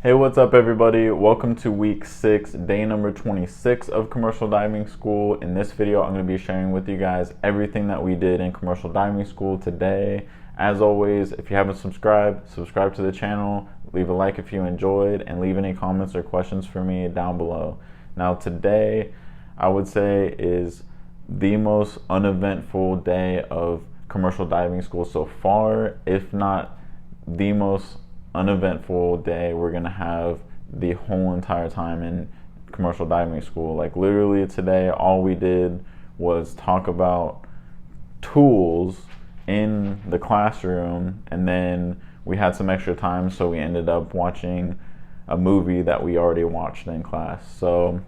Hey, what's up everybody? Welcome to week 6, day number 26 of commercial diving school. In this video, I'm going to be sharing with you guys everything that we did in commercial diving school today. As always, if you haven't subscribed, subscribe to the channel, leave a like if you enjoyed, and leave any comments or questions for me down below. Now today, I would say is the most uneventful day of commercial diving school so far, if not the most uneventful day we're gonna have the whole entire time in commercial diving school. Like literally today, all we did was talk about tools in the classroom, and then we had some extra time, so we ended up watching a movie that we already watched in class. So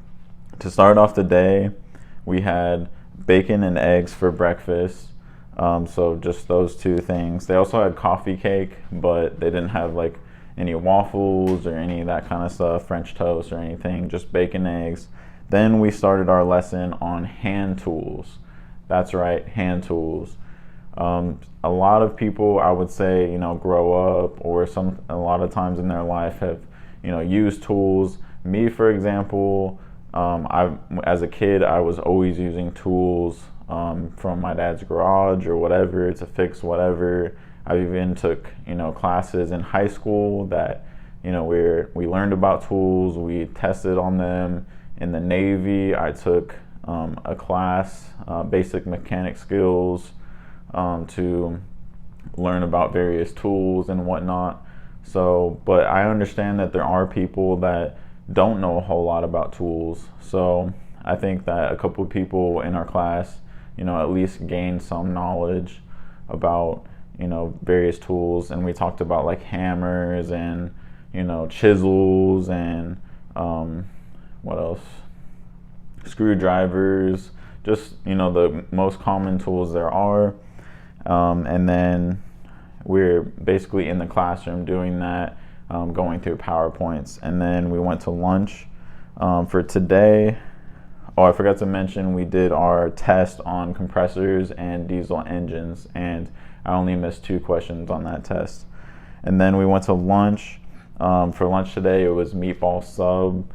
to start off the day, we had bacon and eggs for breakfast. So just those two things. They also had coffee cake, but they didn't have like any waffles or any of that kind of stuff, French toast or anything, just bacon and eggs. Then we started our lesson on hand tools. That's right, hand tools. A lot of people, I would say, grow up or a lot of times in their life have, used tools. Me, for example, as a kid, I was always using tools from my dad's garage or whatever to fix whatever. I even took classes in high school that we learned about tools, we tested on them. In the Navy, I took a class, basic mechanic skills, to learn about various tools and whatnot. So, but I understand that there are people that don't know a whole lot about tools. So I think that a couple of people in our class at least gain some knowledge about, various tools. And we talked about like hammers and, chisels and, what else? Screwdrivers, just, the most common tools there are. And then we're basically in the classroom doing that, going through PowerPoints. And then we went to lunch. For today, I forgot to mention we did our test on compressors and diesel engines, and I only missed 2 questions on that test. And then we went to lunch. For lunch today, it was meatball sub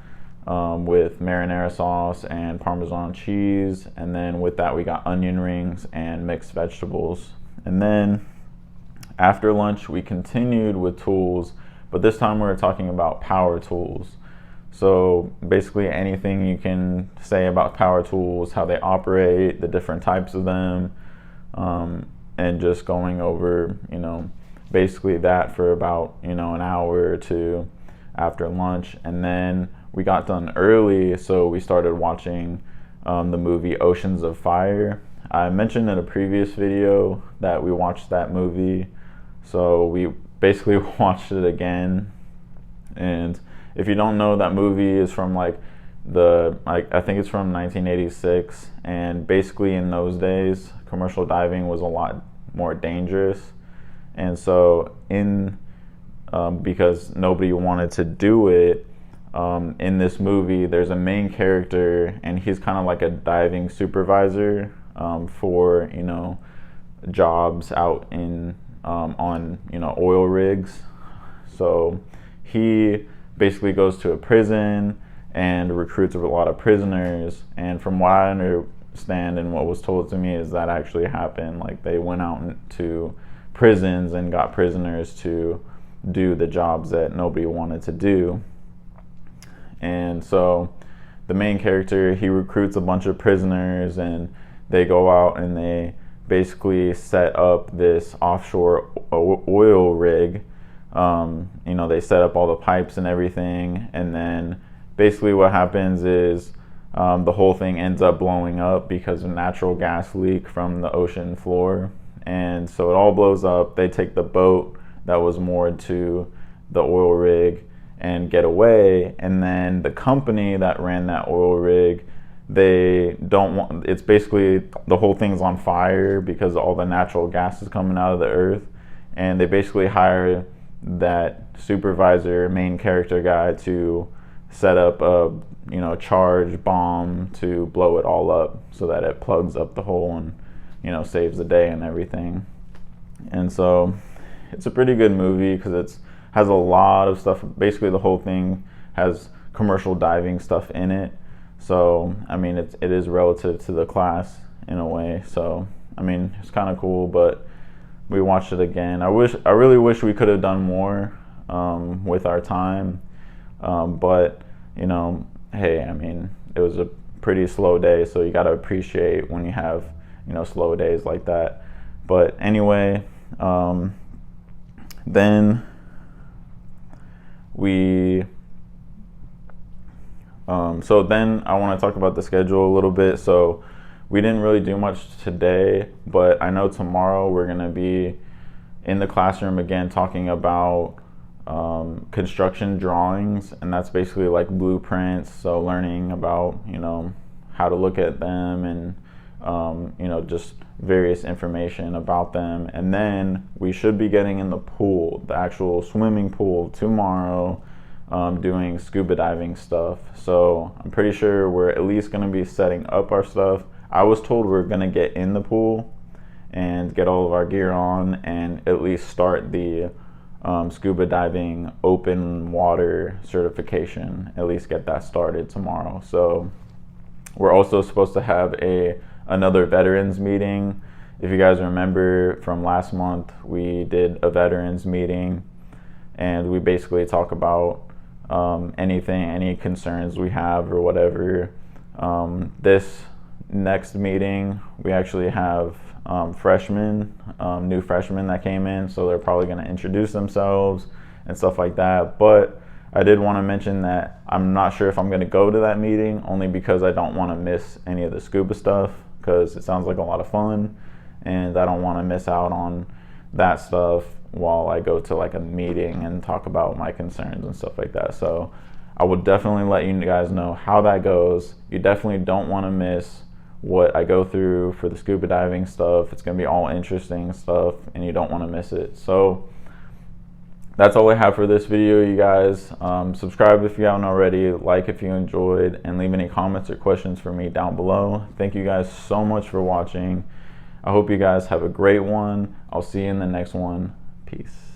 with marinara sauce and Parmesan cheese. And then with that, we got onion rings and mixed vegetables. And then after lunch, we continued with tools, but this time we were talking about power tools. So basically anything you can say about power tools, how they operate, the different types of them, and just going over, basically that for about, an hour or two after lunch. And then we got done early, so we started watching the movie Oceans of Fire. I mentioned in a previous video that we watched that movie, so we basically watched it again. And if you don't know, that movie is from I think it's from 1986, and basically in those days, commercial diving was a lot more dangerous. And so because nobody wanted to do it, in this movie, there's a main character, and he's kind of like a diving supervisor for, jobs out in, on, oil rigs. So he basically goes to a prison and recruits a lot of prisoners. And from what I understand and what was told to me is that actually happened. Like they went out to prisons and got prisoners to do the jobs that nobody wanted to do. And so the main character, he recruits a bunch of prisoners, and they go out and they basically set up this offshore oil rig. They set up all the pipes and everything, and then basically what happens is the whole thing ends up blowing up because of a natural gas leak from the ocean floor. And so it all blows up. They take the boat that was moored to the oil rig and get away. And then the company that ran that oil rig, they don't want, it's basically the whole thing's on fire because all the natural gas is coming out of the earth. And they basically hire that supervisor, main character guy, to set up a charge bomb to blow it all up so that it plugs up the hole and saves the day and everything. And so it's a pretty good movie because it's has a lot of stuff. Basically the whole thing has commercial diving stuff in it. So I mean it is relative to the class in a way. So I mean it's kind of cool, but we watched it again. I really wish we could have done more with our time, but you know, hey, I mean it was a pretty slow day, so you got to appreciate when you have, you know, slow days like that. But anyway, then we so then I want to talk about the schedule a little bit. So we didn't really do much today, but I know tomorrow we're going to be in the classroom again talking about construction drawings, and that's basically like blueprints. So learning about, you know, how to look at them and you know, just various information about them. And then we should be getting in the pool, the actual swimming pool, tomorrow, doing scuba diving stuff. So I'm pretty sure we're at least going to be setting up our stuff. I was told we're going to get in the pool and get all of our gear on and at least start the scuba diving open water certification, at least get that started tomorrow. So we're also supposed to have another veterans meeting. If you guys remember from last month, we did a veterans meeting and we basically talk about any concerns we have or whatever. This next meeting, we actually have freshmen, new freshmen that came in, so they're probably going to introduce themselves and stuff like that. But I did want to mention that I'm not sure if I'm going to go to that meeting, only because I don't want to miss any of the scuba stuff, because it sounds like a lot of fun and I don't want to miss out on that stuff while I go to like a meeting and talk about my concerns and stuff like that. So I will definitely let you guys know how that goes. You definitely don't want to miss what I go through for the scuba diving stuff. It's going to be all interesting stuff and you don't want to miss it. So that's all I have for this video, you guys. Subscribe if you haven't already, like if you enjoyed, and leave any comments or questions for me down below. Thank you guys so much for watching. I hope you guys have a great one. I'll see you in the next one. Peace.